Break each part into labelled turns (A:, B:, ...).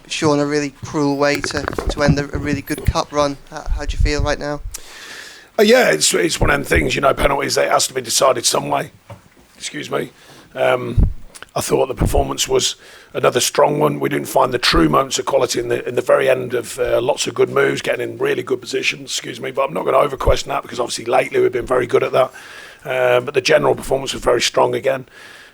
A: Sean, a really cruel way to end a really good cup run. How do you feel right now?
B: Yeah, it's one of them things, penalties, it has to be decided some way. Excuse me. I thought the performance was another strong one. We didn't find the true moments of quality in the very end of lots of good moves, getting in really good positions, but I'm not going to over-question that because obviously lately we've been very good at that. But the general performance was very strong again.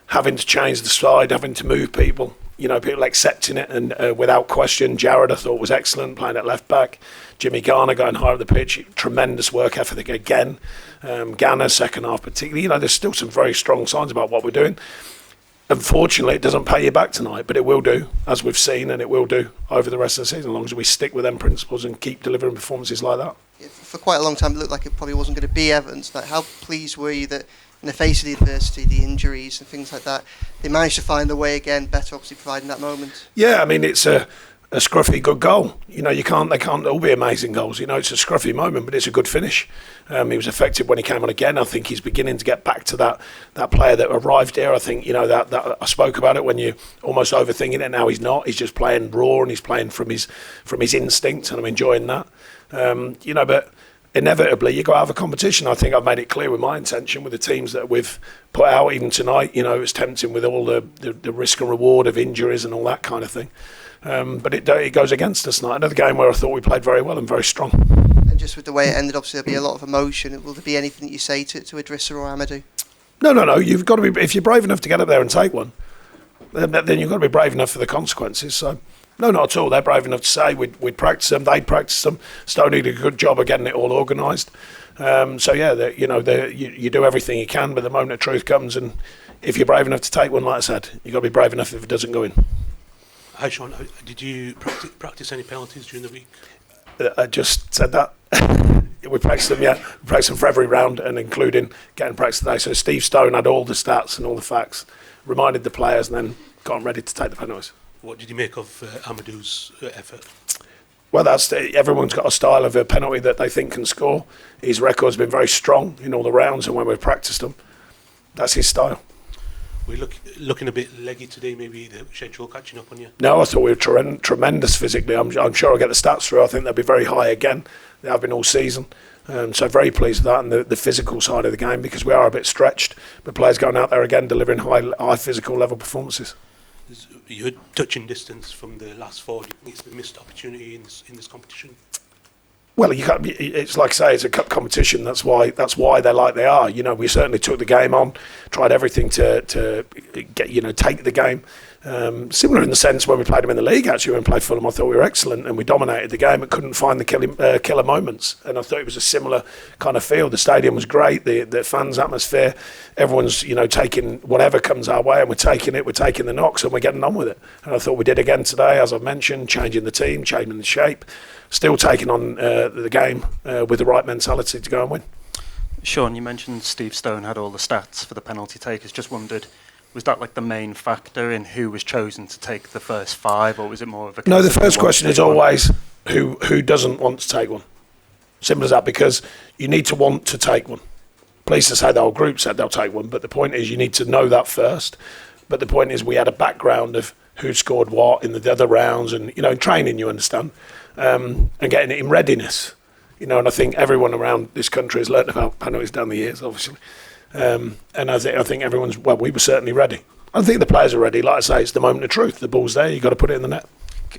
B: Having to change the side, having to move people, people accepting it and without question. Jared, I thought, was excellent playing at left back. Jimmy Garner going higher up the pitch, tremendous work ethic again. Garner, second half particularly. There's still some very strong signs about what we're doing. Unfortunately, it doesn't pay you back tonight, but it will do, as we've seen, and it will do over the rest of the season, as long as we stick with them principles and keep delivering performances like that.
A: Yeah, for quite a long time, it looked like it probably wasn't going to be Everton's. Like, how pleased were you that in the face of the adversity, the injuries and things like that, they managed to find a way again, better obviously providing that moment? Yeah,
B: it's a scruffy good goal. They can't all be amazing goals. It's a scruffy moment, but it's a good finish. He was effective when he came on again. I think he's beginning to get back to that player that arrived here. I think, that I spoke about it when you almost overthinking it. Now he's not. He's just playing raw and he's playing from his instinct, and I'm enjoying that. But inevitably you got to have a competition. I think I've made it clear with my intention with the teams that we've put out even tonight. It was tempting with all the risk and reward of injuries and all that kind of thing. But it goes against us tonight. Another game where I thought we played very well and very strong.
A: And just with the way it ended, obviously there'll be a lot of emotion. Will there be anything that you say to Adris or Amadu?
B: No. You've got to be, if you're brave enough to get up there and take one, then you've got to be brave enough for the consequences. So, no, not at all. They're brave enough to say we'd practice them, they'd practice them. Stoney did a good job of getting it all organised. You do everything you can, but the moment of truth comes, and if you're brave enough to take one, like I said, you've got to be brave enough if it doesn't go in.
C: Hi Sean, did you practice any penalties during the week?
B: I just said that. We practiced them, yeah. We practiced them for every round and including getting practice today. So Steve Stone had all the stats and all the facts, reminded the players and then got them ready to take the penalties.
C: What did you make of Amadu's effort?
B: Well, everyone's got a style of a penalty that they think can score. His record's been very strong in all the rounds, and when we've practiced them, that's his style.
C: We're looking a bit leggy today, maybe the schedule catching up on you?
B: No, I thought we were tremendous physically. I'm sure I'll get the stats through. I think they'll be very high again. They have been all season. So very pleased with that and the physical side of the game, because we are a bit stretched. But players going out there again delivering high physical level performances.
C: You're touching distance from the last four. Do you think it's a missed opportunity in this competition?
B: Well, you can't. It's like I say, it's a cup competition. That's why they're like they are. We certainly took the game on, tried everything to get take the game. Similar in the sense when we played them in the league. Actually, when we played Fulham, I thought we were excellent and we dominated the game, but couldn't find the killer moments. And I thought it was a similar kind of feel. The stadium was great. The fans' atmosphere. Everyone's taking whatever comes our way, and we're taking it. We're taking the knocks, and we're getting on with it. And I thought we did again today, as I've mentioned, changing the team, changing the shape. Still taking on the game with the right mentality to go and win.
D: Sean, you mentioned Steve Stone had all the stats for the penalty takers. Just wondered, was that like the main factor in who was chosen to take the first five, or was it more of a...
B: No, the first question is always who doesn't want to take one. Simple as that, because you need to want to take one. Pleased to say the whole group said they'll take one, but the point is you need to know that first. But the point is we had a background of who scored what in the other rounds, and in training, you understand. And getting it in readiness, and I think everyone around this country has learnt about penalties down the years, obviously. And I think everyone's, we were certainly ready. I think the players are ready. Like I say, it's the moment of truth. The ball's there, you've got to put it in the net.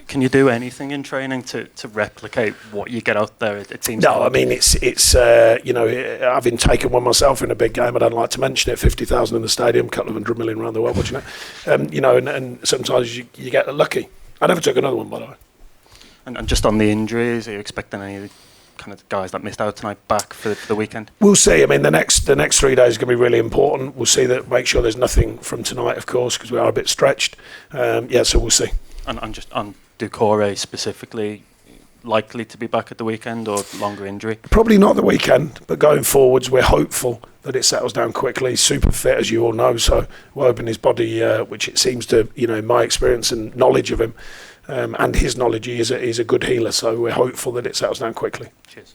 D: Can you do anything in training to replicate what you get out there? It seems.
B: No, I mean it's having taken one myself in a big game. I don't like to mention it. 50,000 in the stadium, a couple of 100 million around the world watching it. And sometimes you get lucky. I never took another one, by the way.
D: And just on the injuries, are you expecting any of the kind of guys that missed out tonight back for the weekend?
B: We'll see. I mean, the next 3 days is going to be really important. We'll see that. Make sure there's nothing from tonight, of course, because we are a bit stretched. So we'll see.
D: And just on Doucouré specifically, likely to be back at the weekend or longer injury?
B: Probably not the weekend, but going forwards, we're hopeful that it settles down quickly. He's super fit, as you all know, so we're hoping his body, which it seems to, in my experience and knowledge of him, and his knowledge, he is a good healer, so we're hopeful that it settles down quickly.
D: Cheers.